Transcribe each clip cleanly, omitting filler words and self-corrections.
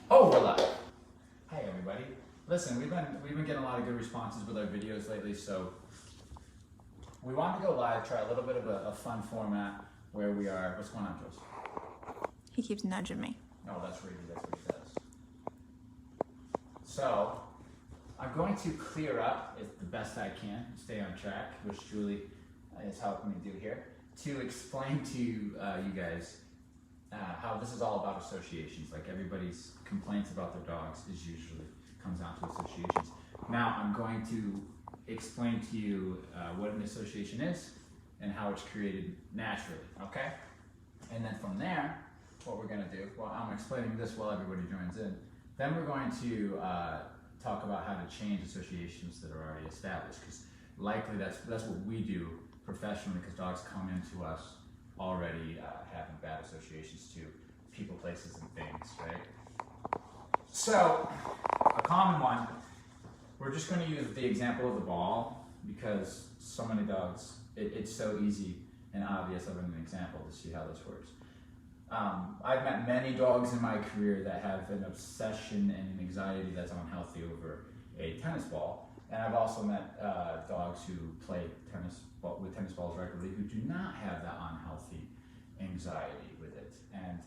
Oh, we're live. Hey everybody. Listen, we've been getting a lot of good responses with our videos lately, so we wanted to go live, try a little bit of a fun format where we are. What's going on, Jules? He keeps nudging me. No, that's Reedy. That's what he says. So I'm going to clear up as the best I can, stay on track, which Julie is helping me do here, to explain to you guys how this is all about associations. Like everybody's complaints about their dogs is usually comes down to associations. Now I'm going to explain to you what an association is and how it's created naturally, okay? And then from there, what we're gonna do, well, I'm explaining this while everybody joins in, then we're going to talk about how to change associations that are already established, because likely that's what we do professionally, because dogs come into us already having bad associations to people, places, and things, right? So, a common one, we're just going to use the example of the ball, because so many dogs, it's so easy and obvious of an example to see how this works. I've met many dogs in my career that have an obsession and an anxiety that's unhealthy over a tennis ball. And I've also met dogs who play with tennis balls regularly who do not have that unhealthy anxiety with it. And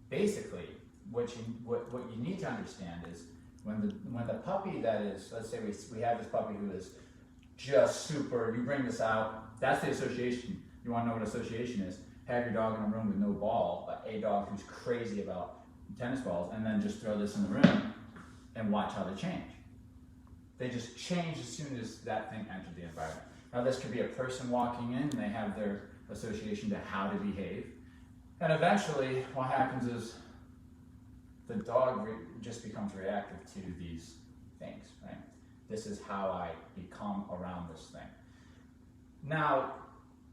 basically, what you need to understand is when the puppy that is, let's say we have this puppy who is just super, you bring this out, that's the association. You want to know what association is? Have your dog in a room with no ball, but a dog who's crazy about tennis balls, and then just throw this in the room and watch how they change. They just change as soon as that thing entered the environment. Now this could be a person walking in and they have their association to how to behave. And eventually what happens is the dog just becomes reactive to these things, right? This is how I become around this thing. Now,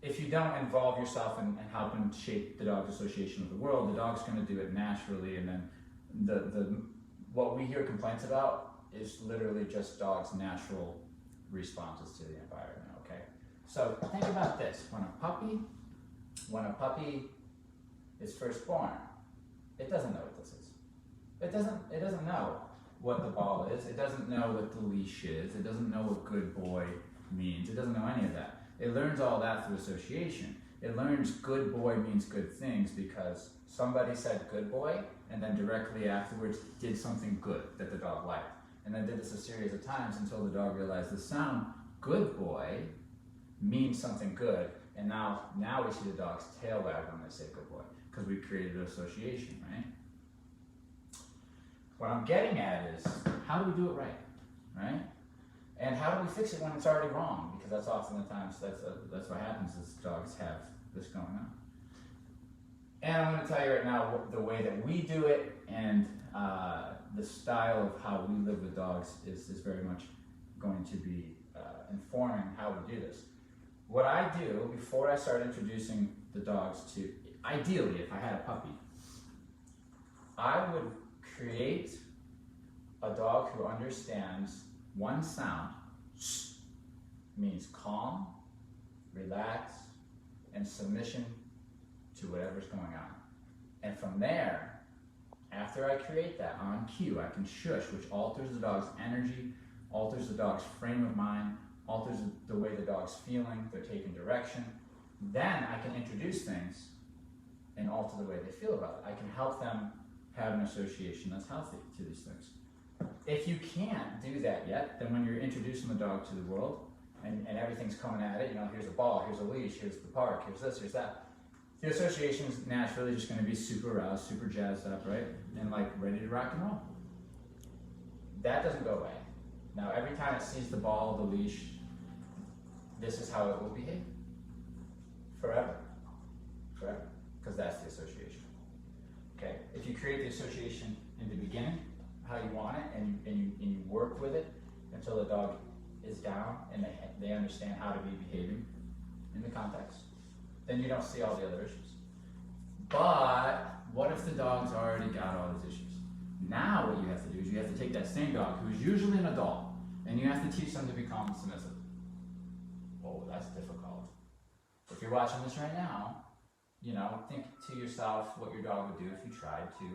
if you don't involve yourself in helping shape the dog's association with the world, the dog's going to do it naturally, and then what we hear complaints about is literally just dogs' natural responses to the environment, okay? So think about this. When a puppy is first born, it doesn't know what this is. It doesn't know what the ball is. It doesn't know what the leash is. It doesn't know what good boy means. It doesn't know any of that. It learns all that through association. It learns good boy means good things because somebody said good boy and then directly afterwards did something good that the dog liked. And then did this a series of times until the dog realized the sound good boy means something good. And now we see the dog's tail wag when they say good boy because we created an association, right? What I'm getting at is how do we do it right? And how do we fix it when it's already wrong? Because that's often the times that's what happens is dogs have this going on. And I'm going to tell you right now the way that we do it and the style of how we live with dogs is very much going to be informing how we do this. What I do before I start introducing the dogs to, ideally if I had a puppy, I would create a dog who understands one sound means calm, relax, and submission to whatever's going on. And from there, after I create that on cue, I can shush, which alters the dog's energy, alters the dog's frame of mind, alters the way the dog's feeling, they're taking direction. Then I can introduce things and alter the way they feel about it. I can help them have an association that's healthy to these things. If you can't do that yet, then when you're introducing the dog to the world and everything's coming at it, here's a ball, here's a leash, here's the park, here's this, here's that, the association is naturally just going to be super aroused, super jazzed up, right? And like ready to rock and roll. That doesn't go away. Now every time it sees the ball, the leash, this is how it will behave. Forever. Forever. Because that's the association. Okay? If you create the association in the beginning, how you want it, and you work with it until the dog is down and they understand how to be behaving in the context, then you don't see all the other issues. But what if the dog's already got all these issues? Now what you have to do is you have to take that same dog, who is usually an adult, and you have to teach them to become submissive. Oh, that's difficult. If you're watching this right now, think to yourself what your dog would do if you tried to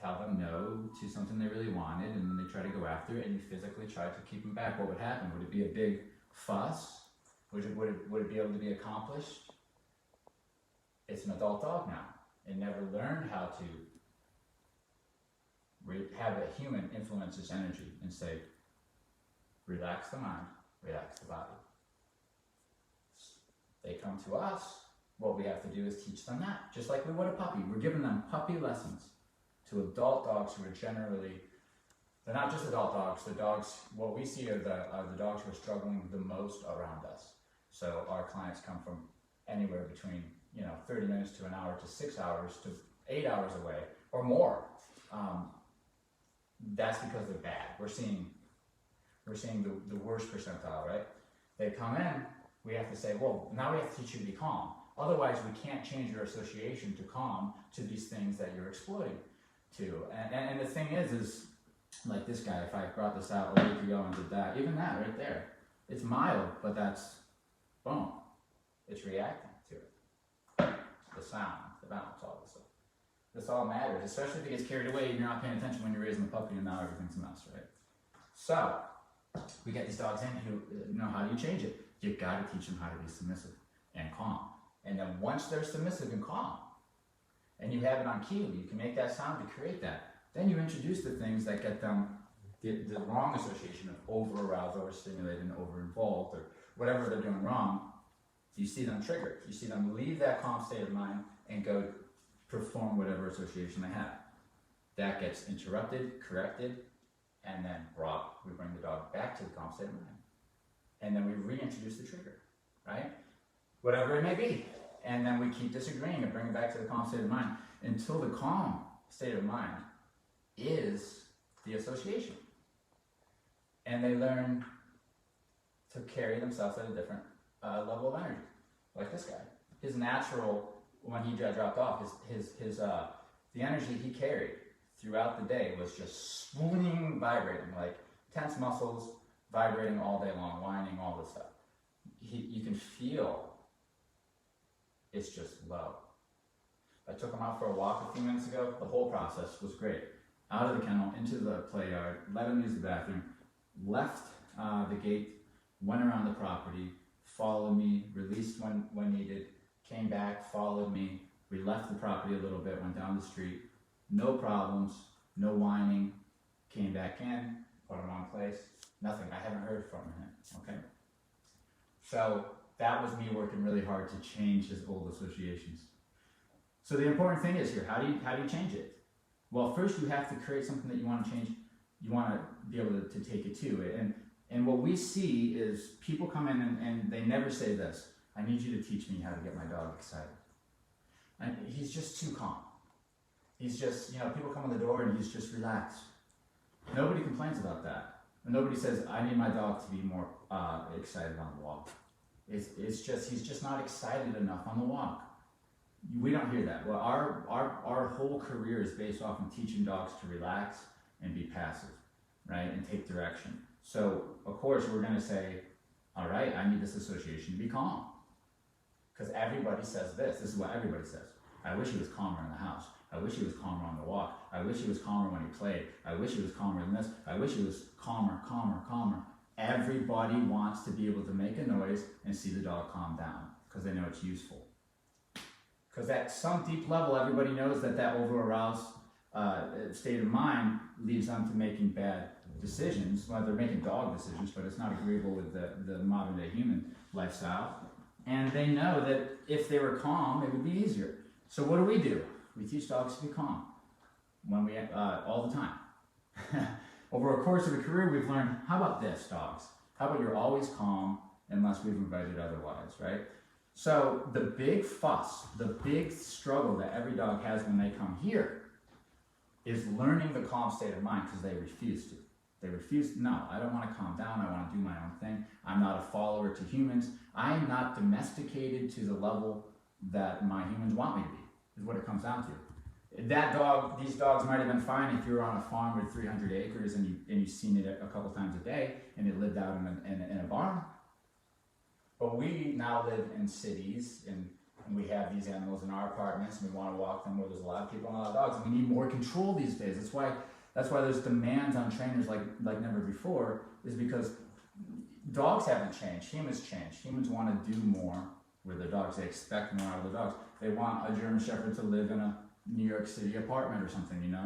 tell them no to something they really wanted, and then they try to go after it, and you physically try to keep them back. What would happen? Would it be a big fuss? Would it be able to be accomplished? It's an adult dog now. It never learned how to have a human influence its energy and say, relax the mind, relax the body. They come to us, what we have to do is teach them that. Just like we would a puppy. We're giving them puppy lessons to adult dogs who are generally, they're not just adult dogs, the dogs, what we see are the dogs who are struggling the most around us. So our clients come from anywhere between 30 minutes to an hour to 6 hours to 8 hours away or more. That's because they're bad. We're seeing the worst percentile, right? They come in, we have to say, well, now we have to teach you to be calm. Otherwise, we can't change your association to calm to these things that you're exploiting to. And the thing is like this guy, if I brought this out a week ago and did that, even that right there, it's mild, but that's, boom, it's reacting to it. The sound, the balance, all this stuff. This all matters, especially if it gets carried away and you're not paying attention when you're raising the puppy and now everything's a mess, right? So, we get these dogs in who, how do you change it? You've got to teach them how to be submissive and calm. And then once they're submissive and calm, and you have it on cue, you can make that sound to create that. Then you introduce the things that get them the wrong association of over-aroused, overstimulated, and over-involved, or whatever they're doing wrong. You see them triggered. You see them leave that calm state of mind and go perform whatever association they have. That gets interrupted, corrected, and then we bring the dog back to the calm state of mind. And then we reintroduce the trigger, right? Whatever it may be. And then we keep disagreeing and bring it back to the calm state of mind until the calm state of mind is the association. And they learn to carry themselves at a different level of energy. Like this guy. His natural, when he dropped off, the energy he carried throughout the day was just swooning, vibrating, like tense muscles, vibrating all day long, whining, all this stuff. You can feel it's just low. I took him out for a walk a few minutes ago. The whole process was great. Out of the kennel, into the play yard, let him use the bathroom, left the gate, went around the property, followed me, released when needed, came back, followed me. We left the property a little bit, went down the street. No problems, no whining, came back in, put him on place. Nothing, I haven't heard from him, okay? So that was me working really hard to change his old associations. So the important thing is here, how do you change it? Well, first you have to create something that you want to change. You want to be able to take it to. And what we see is people come in and they never say this, I need you to teach me how to get my dog excited. And he's just too calm. He's just, people come in the door and he's just relaxed. Nobody complains about that. And nobody says, I need my dog to be more excited on the walk. It's just, he's just not excited enough on the walk. We don't hear that. Well, our whole career is based off of teaching dogs to relax and be passive, right? And take direction. So, of course, we're going to say, all right, I need this association to be calm. Because everybody says this. This is what everybody says. I wish he was calmer in the house. I wish he was calmer on the walk. I wish he was calmer when he played. I wish he was calmer than this. I wish he was calmer. Everybody wants to be able to make a noise and see the dog calm down because they know it's useful. Because at some deep level, everybody knows that over-aroused state of mind leads them to making bad decisions. Well, they're making dog decisions, but it's not agreeable with the modern-day human lifestyle. And they know that if they were calm, it would be easier. So what do? We teach dogs to be calm all the time. Over a course of a career, we've learned, how about this, dogs? How about you're always calm unless we've invited otherwise, right? So the big fuss, the big struggle that every dog has when they come here is learning the calm state of mind because they refuse to. They refuse, no, I don't want to calm down, I want to do my own thing. I'm not a follower to humans. I am not domesticated to the level that my humans want me to be, is what it comes down to. These dogs might have been fine if you were on a farm with 300 acres and you've seen it a couple times a day and it lived out in a barn. But we now live in cities, in and we have these animals in our apartments, and we want to walk them where there's a lot of people and a lot of dogs, and we need more control these days. That's why there's demands on trainers like never before, is because dogs haven't changed, humans changed. Humans want to do more with their dogs. They expect more out of their dogs. They want a German Shepherd to live in a New York City apartment or something,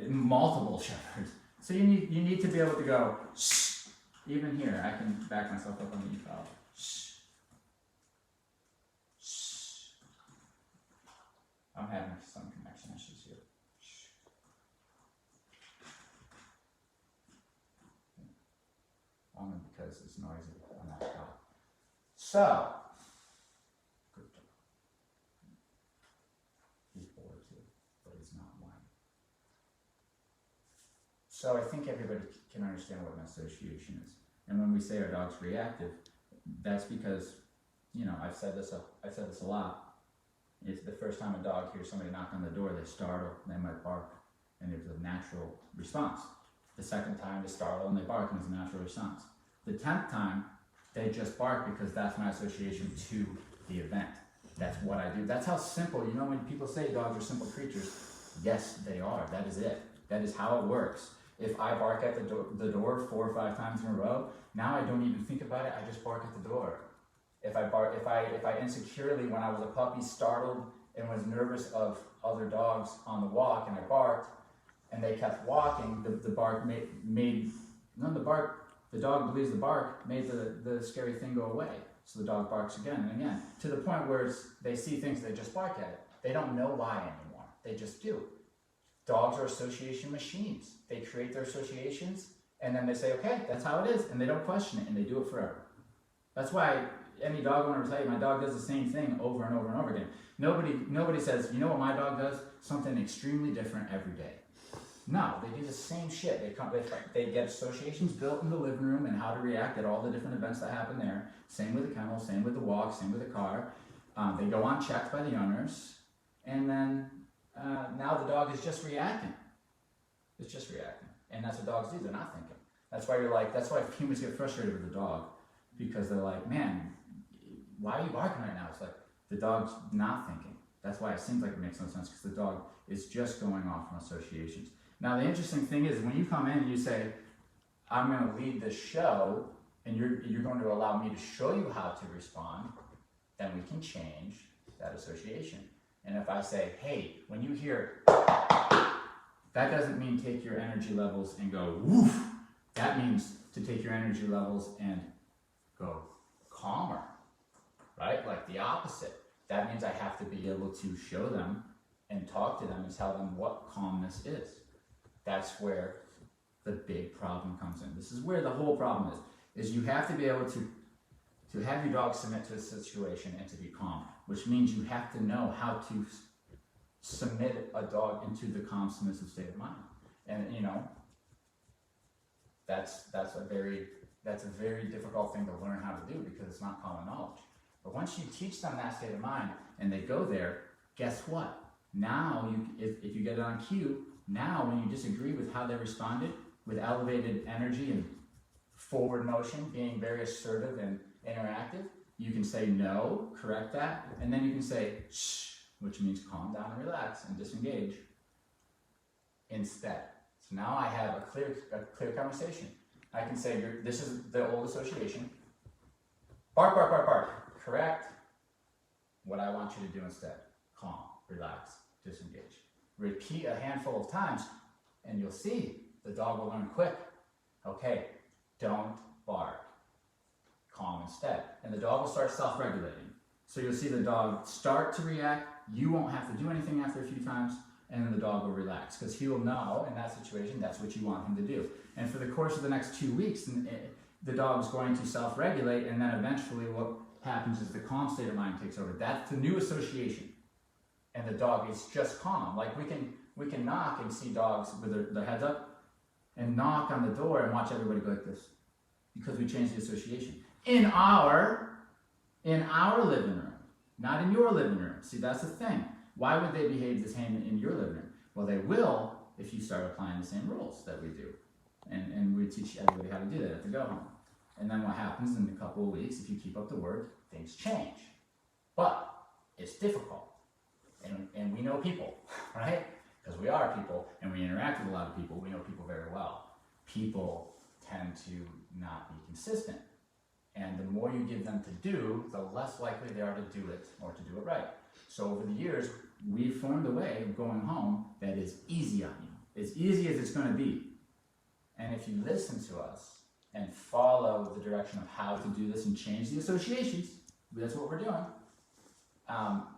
multiple shepherds. So you need to be able to go, shh. Even here, I can back myself up on the e-file. Shh. Shh. I'm having some connection issues here. Shh. Only because it's noisy on that file. So, good job. He's bored too, but he's not whining. So I think everybody can understand what an association is. And when we say our dog's reactive, that's because, I've said this a lot. It's the first time a dog hears somebody knock on the door, they startle, and they might bark, and it's a natural response. The second time they startle and they bark, and it's a natural response. The 10th time, they just bark because that's my association to the event. That's what I do. That's how simple, when people say dogs are simple creatures, yes, they are. That is it. That is how it works. If I bark at the door 4 or 5 times in a row, now I don't even think about it, I just bark at the door. If I insecurely, when I was a puppy, startled and was nervous of other dogs on the walk, and I barked, and they kept walking, the dog believes the bark made the scary thing go away. So the dog barks again and again, to the point where they see things, they just bark at it. They don't know why anymore, they just do. Dogs are association machines. They create their associations, and then they say, okay, that's how it is, and they don't question it, and they do it forever. That's why any dog owner will tell you, my dog does the same thing over and over and over again. Nobody says, you know what my dog does? Something extremely different every day. No, they do the same shit. They get associations built in the living room and how to react at all the different events that happen there. Same with the kennel, same with the walk, same with the car. They go unchecked by the owners, and then now the dog is just reacting. It's just reacting. And that's what dogs do, they're not thinking. That's why humans get frustrated with the dog, because they're like, man, why are you barking right now? It's like, the dog's not thinking. That's why it seems like it makes no sense, because the dog is just going off from associations. Now the interesting thing is, when you come in and you say, I'm going to lead this show, and you're going to allow me to show you how to respond, then we can change that association. And if I say, hey, when you hear, that doesn't mean take your energy levels and go woof. That means to take your energy levels and go calmer, right? Like the opposite. That means I have to be able to show them and talk to them and tell them what calmness is. That's where the big problem comes in. This is where the whole problem is you have to be able to have your dog submit to a situation and to be calm, which means you have to know how to submit a dog into the calm, submissive state of mind. And that's a very difficult thing to learn how to do, because it's not common knowledge. But once you teach them that state of mind and they go there, guess what? Now, if you get it on cue, now when you disagree with how they responded, with elevated energy and forward motion, being very assertive and interactive, you can say no, correct that, and then you can say shh, which means calm down and relax and disengage instead. So now I have a clear conversation. I can say, this is the old association. Bark, bark, bark, bark. Correct. What I want you to do instead. Calm, relax, disengage. Repeat a handful of times, and you'll see the dog will learn quick. Okay, don't bark. Calm instead. And the dog will start self-regulating. So you'll see the dog start to react. You won't have to do anything after a few times, and then the dog will relax, because he will know in that situation that's what you want him to do. And for the course of the next 2 weeks, the dog's going to self-regulate, and then eventually what happens is the calm state of mind takes over. That's the new association. And the dog is just calm. Like we can knock and see dogs with their heads up and knock on the door and watch everybody go like this, because we changed the association. In our living room, not in your living room. See, that's the thing. Why would they behave the same in your living room? Well, they will if you start applying the same rules that we do. And we teach everybody how to do that at the go home. And then what happens in a couple of weeks, if you keep up the work, things change. But it's difficult. And we know people, right? Because we are people and we interact with a lot of people. We know people very well. People tend to not be consistent. And the more you give them to do, the less likely they are to do it or to do it right. So over the years, we've formed a way of going home that is easy on you, as easy as it's going to be. And if you listen to us and follow the direction of how to do this and change the associations, that's what we're doing,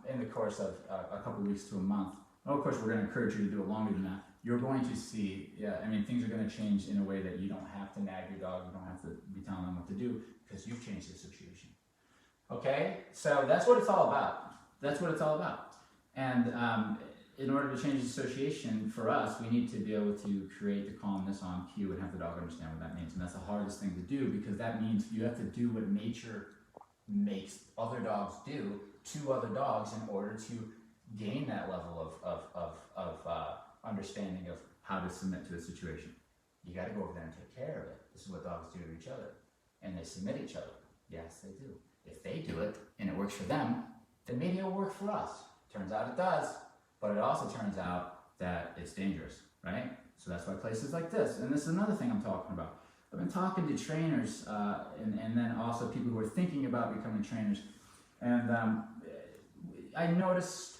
in the course of a couple weeks to a month. And of course, we're going to encourage you to do it longer than that. You're going to see, things are going to change in a way that you don't have to nag your dog, you don't have to be telling them what to do, because you've changed the association. Okay? So that's what it's all about. That's what it's all about. And in order to change the association, for us, we need to be able to create the calmness on cue and have the dog understand what that means. And that's the hardest thing to do, because that means you have to do what nature makes other dogs do to other dogs in order to gain that level of understanding of how to submit to a situation. You got to go over there and take care of it. This is what dogs do to each other. And they submit each other. Yes, they do. If they do it and it works for them, then maybe it'll work for us. Turns out it does, but it also turns out that it's dangerous, right? So that's why places like this, and this is another thing I'm talking about. I've been talking to trainers and then also people who are thinking about becoming trainers. And I noticed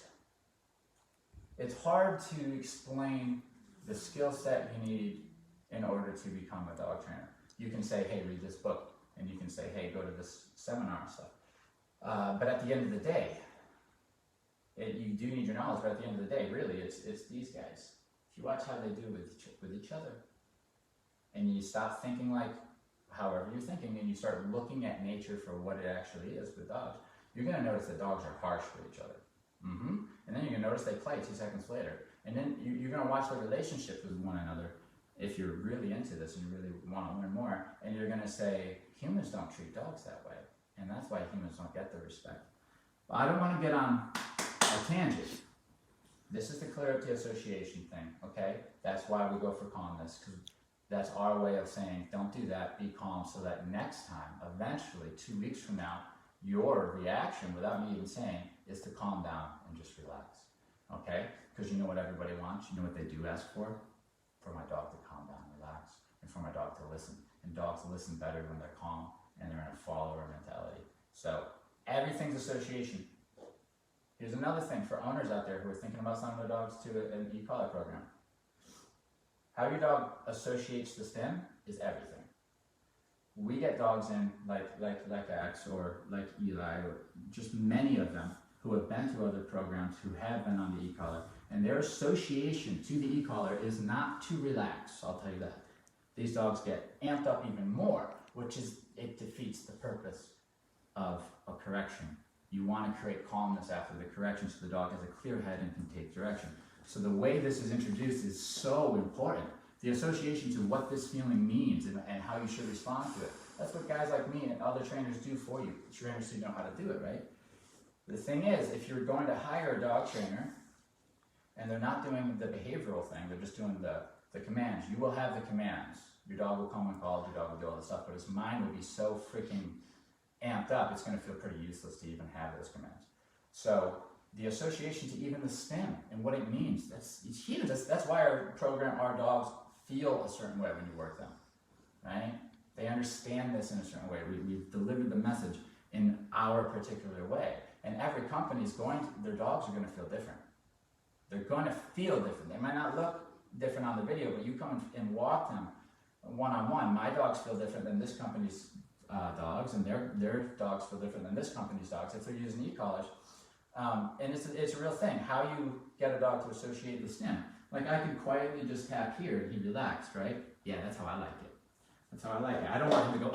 it's hard to explain the skill set you need in order to become a dog trainer. You can say, hey, read this book, and you can say, hey, go to this seminar and stuff. But at the end of the day, you do need your knowledge, but at the end of the day, really, it's these guys. If you watch how they do with each other, and you stop thinking like however you're thinking, and you start looking at nature for what it actually is with dogs, you're going to notice that dogs are harsh with each other. And then you're going to notice they play 2 seconds later. And then you're going to watch their relationship with one another if you're really into this and you really want to learn more. And you're going to say, humans don't treat dogs that way. And that's why humans don't get the respect. But I don't want to get on a tangent. This is to clear up the association thing, okay? That's why we go for calmness, because that's our way of saying, don't do that, be calm, so that next time, eventually, 2 weeks from now, your reaction, without me even saying, is to calm down and just relax, okay? Because you know what everybody wants, you know what they do ask for my dog to calm down and relax, and for my dog to listen. And dogs listen better when they're calm and they're in a follower mentality. So everything's association. Here's another thing for owners out there who are thinking about sending their dogs to an e-collar program. How your dog associates the stim is everything. We get dogs in like Axe or like Eli, or just many of them who have been to other programs, who have been on the e-collar, and their association to the e-collar is not to relax, I'll tell you that. These dogs get amped up even more, which is, it defeats the purpose of a correction. You want to create calmness after the correction so the dog has a clear head and can take direction. So the way this is introduced is so important. The association to what this feeling means and how you should respond to it. That's what guys like me and other trainers do for you. Trainers who know how to do it, right? The thing is, if you're going to hire a dog trainer and they're not doing the behavioral thing, they're just doing the commands, you will have the commands. Your dog will come and call, your dog will do all this stuff, but his mind will be so freaking amped up, it's going to feel pretty useless to even have those commands. So the association to even the stim and what it means, it's huge. That's why our dogs feel a certain way when you work them, right? They understand this in a certain way. We've delivered the message in our particular way. And every company is their dogs are going to feel different. They're going to feel different. They might not look different on the video, but you come and walk them one-on-one. My dogs feel different than this company's dogs, and their dogs feel different than this company's dogs if they're using e-collars. And it's a real thing, how you get a dog to associate with stim. Like I can quietly just tap here and he relaxed, right? Yeah, that's how I like it. That's how I like it. I don't want him to go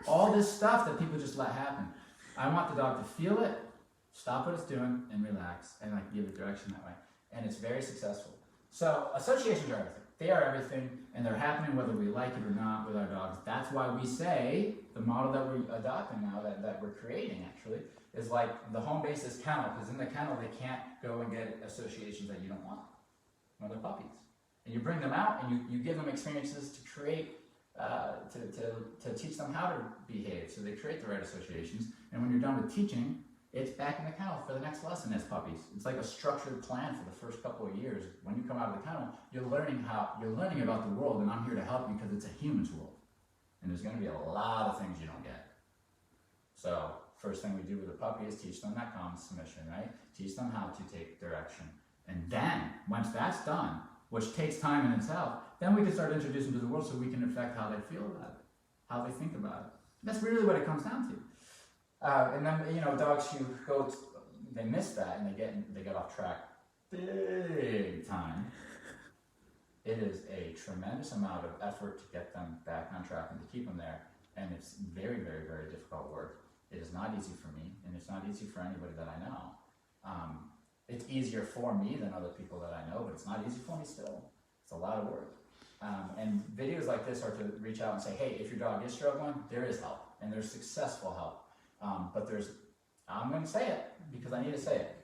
all this stuff that people just let happen. I want the dog to feel it, stop what it's doing, and relax, and like give it direction that way. And it's very successful. So associations are everything. They are everything, and they're happening whether we like it or not with our dogs. That's why we say the model that we're adopting now, that we're creating actually, is like the home base is kennel, because in the kennel they can't go and get associations that you don't want when they're puppies. And you bring them out and you give them experiences to create to teach them how to behave. So they create the right associations, and when you're done with teaching, it's back in the kennel for the next lesson as puppies. It's like a structured plan for the first couple of years. When you come out of the kennel, you're learning about the world, and I'm here to help you because it's a human's world. And there's going to be a lot of things you don't get. So first thing we do with a puppy is teach them that common submission, right? Teach them how to take direction. And then, once that's done, which takes time in itself, then we can start introducing them to the world so we can affect how they feel about it, how they think about it. That's really what it comes down to. And then, dogs who they miss that and they get off track big time. It is a tremendous amount of effort to get them back on track and to keep them there. And it's very, very, very difficult work. It is not easy for me, and it's not easy for anybody that I know. It's easier for me than other people that I know, but it's not easy for me still. It's a lot of work. And videos like this are to reach out and say, hey, if your dog is struggling, there is help, and there's successful help. But I'm going to say it because I need to say it.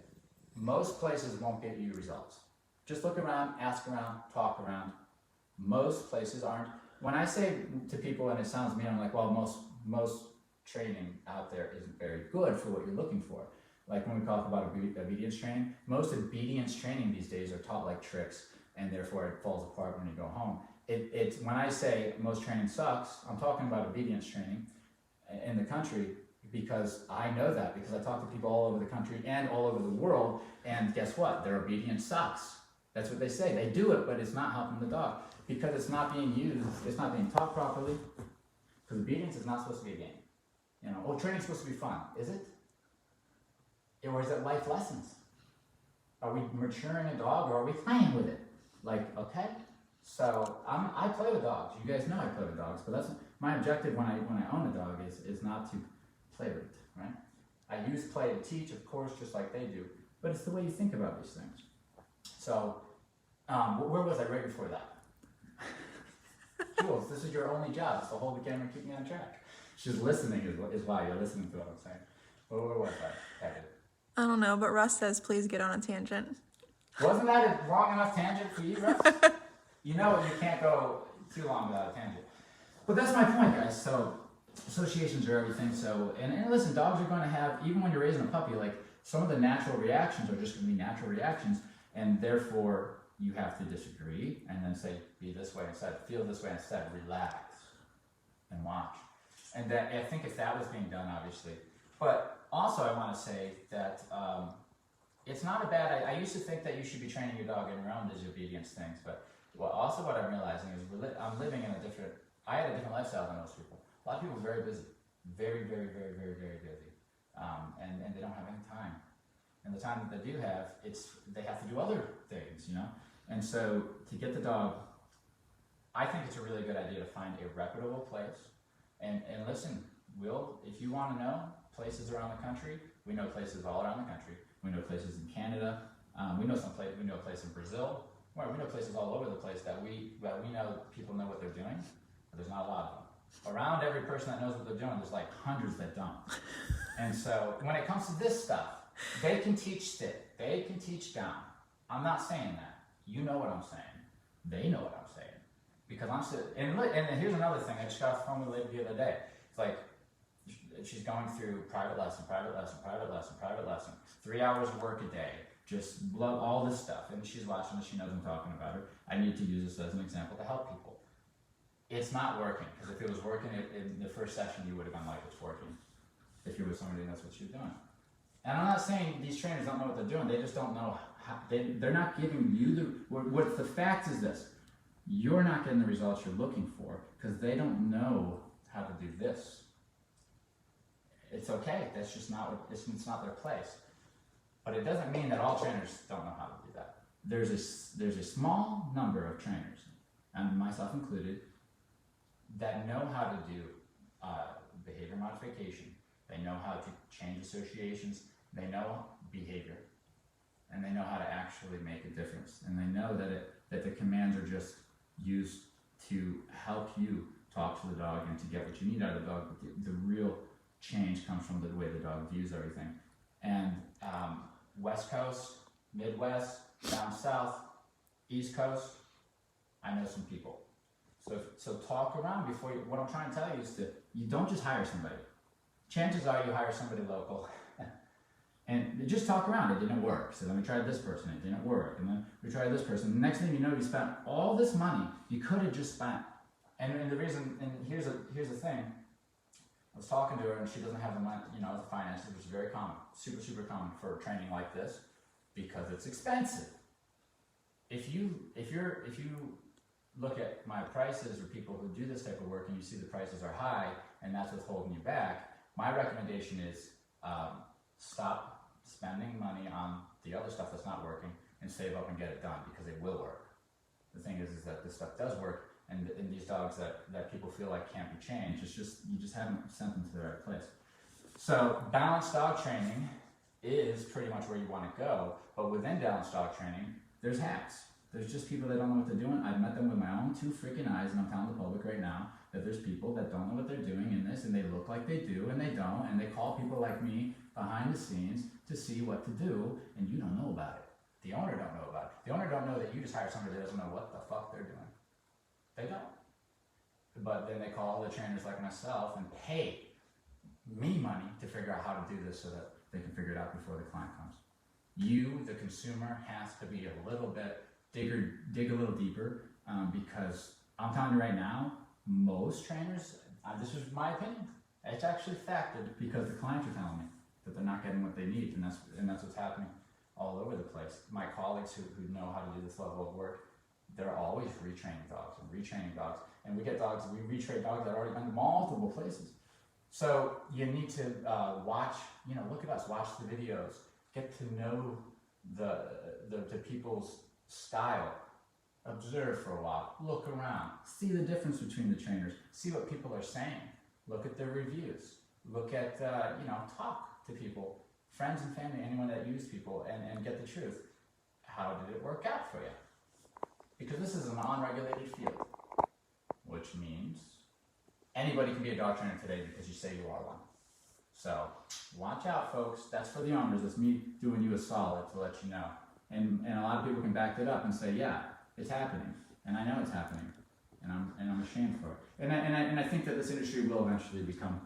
Most places won't get you results. Just look around, ask around, talk around. Most places aren't. When I say to people, and it sounds mean, I'm like, well, most training out there isn't very good for what you're looking for. Like when we talk about obedience training, most obedience training these days are taught like tricks, and therefore it falls apart when you go home. It's when I say most training sucks, I'm talking about obedience training in the country, because I know that, because I talk to people all over the country and all over the world, and guess what? Their obedience sucks. That's what they say. They do it, but it's not helping the dog because it's not being used, it's not being taught properly, because obedience is not supposed to be a game. Training's supposed to be fun. Is it? Or is it life lessons? Are we maturing a dog, or are we playing with it? Okay? So I play with dogs. You guys know I play with dogs, but that's my objective when I own a dog is not to play with it, right? I use play to teach, of course, just like they do, but it's the way you think about these things. So, where was I right before that? Jules, this is your only job, so hold the camera and keep me on track. She's listening is why you're listening to what I'm saying. Where was I? I don't know, but Russ says please get on a tangent. Wasn't that a long enough tangent for you, Russ? You can't go too long without a tangent. But that's my point, guys. So associations are everything. So and listen, dogs are going to have, even when you're raising a puppy, like some of the natural reactions are just going to be natural reactions, and therefore you have to disagree and then say be this way instead, feel this way instead, relax and watch. And that, I think if that was being done, obviously. But also I want to say that it's not a bad, I used to think that you should be training your dog in around these obedience things, but also what I'm realizing is I'm living in I had a different lifestyle than most people. A lot of people are very busy, very, very, very, very, very busy, and they don't have any time. And the time that they do have, they have to do other things, And so to get the dog, I think it's a really good idea to find a reputable place. And listen, if you want to know places around the country, we know places all around the country. We know places in Canada. We know a place in Brazil. We know places all over the place that we know people know what they're doing, but there's not a lot of them. Around every person that knows what they're doing, there's like hundreds that don't. And so when it comes to this stuff, they can teach sit, they can teach down. I'm not saying that. You know what I'm saying. They know what I'm saying. Because and here's another thing. I just got off the phone with a lady the other day. It's like she's going through private lesson, 3 hours of work a day, just love all this stuff. And she's watching this, she knows I'm talking about her. I need to use this as an example to help people. It's not working, because if it was working in the first session, you would have been like, it's working. If you're with somebody that's what you're doing. And I'm not saying these trainers don't know what they're doing, they just don't know how, they're not giving you what the fact is this. You're not getting the results you're looking for because they don't know how to do this. It's okay. That's just it's not their place. But it doesn't mean that all trainers don't know how to do that. There's a small number of trainers, and myself included, that know how to do behavior modification. They know how to change associations. They know behavior, and they know how to actually make a difference. And they know that the commands are just used to help you talk to the dog and to get what you need out of the dog. But the real change comes from the way the dog views everything. And West Coast, Midwest, down South, East Coast, I know some people. So talk around before you. What I'm trying to tell you is you don't just hire somebody. Chances are you hire somebody local, and just talk around. It didn't work. So then we tried this person. It didn't work, and then we tried this person. The next thing you know, you spent all this money you could have just spent. And the reason, and here's the thing. I was talking to her, and she doesn't have the money, the finances, which is very common, super common for training like this, because it's expensive. If you look at my prices or people who do this type of work and you see the prices are high and that's what's holding you back, my recommendation is stop spending money on the other stuff that's not working and save up and get it done, because it will work. The thing is that this stuff does work, and these dogs that people feel like can't be changed, it's just, you just haven't sent them to the right place. So balanced dog training is pretty much where you want to go, but within balanced dog training, there's hacks. There's just people that don't know what they're doing. I've met them with my own two freaking eyes, and I'm telling the public right now that there's people that don't know what they're doing in this, and they look like they do, and they don't, and they call people like me behind the scenes to see what to do, and you don't know about it. The owner don't know about it. The owner don't know that you just hired somebody that doesn't know what the fuck they're doing. They don't. But then they call the trainers like myself and pay me money to figure out how to do this so that they can figure it out before the client comes. You, the consumer, has to be a little bit dig a little deeper, because I'm telling you right now, most trainers, this is my opinion, it's actually fact, because the clients are telling me that they're not getting what they need, and that's what's happening all over the place. My colleagues who know how to do this level of work, they're always retraining dogs, and we get dogs, we retrain dogs that have already been to multiple places. So you need to watch, look at us, watch the videos, get to know the people's style, observe for a while, look around, see the difference between the trainers, see what people are saying, look at their reviews, look at, talk to people, friends and family, anyone that use people, and get the truth. How did it work out for you? Because this is an unregulated field, which means anybody can be a dog trainer today because you say you are one. So watch out, folks. That's for the owners. That's me doing you a solid to let you know. And a lot of people can back that up and say, yeah, it's happening, and I know it's happening, and I'm ashamed for it. And I think that this industry will eventually become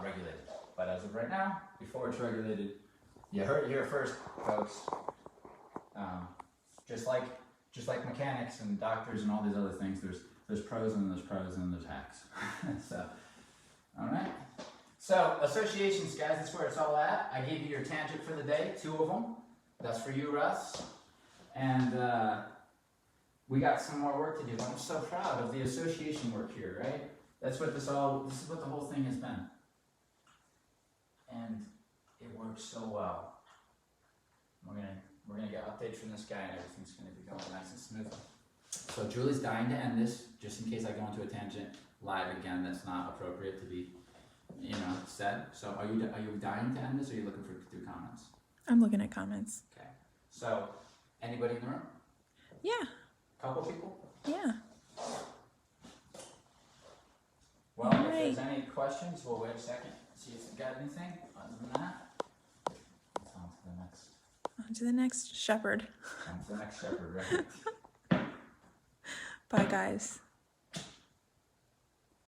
regulated. But as of right now, before it's regulated, you heard it here first, folks. Just like mechanics and doctors and all these other things, there's pros and there's hacks. So, all right. So associations, guys, that's where it's all at. I gave you your tangent for the day, 2 of them. That's for you, Russ. And we got some more work to do. I'm so proud of the association work here, right? This is what the whole thing has been. And it works so well. We're gonna get updates from this guy, and everything's gonna be going nice and smooth. So Julie's dying to end this, just in case I go into a tangent live again that's not appropriate to be, said. So are you dying to end this, or are you looking to do comments? I'm looking at comments. Okay. So, anybody in the room? Yeah. Couple people? Yeah. Well, All if right. there's any questions, we'll wait a second, see if you got anything. Other than that, on On to the next shepherd. to the next shepherd, right? Bye, guys.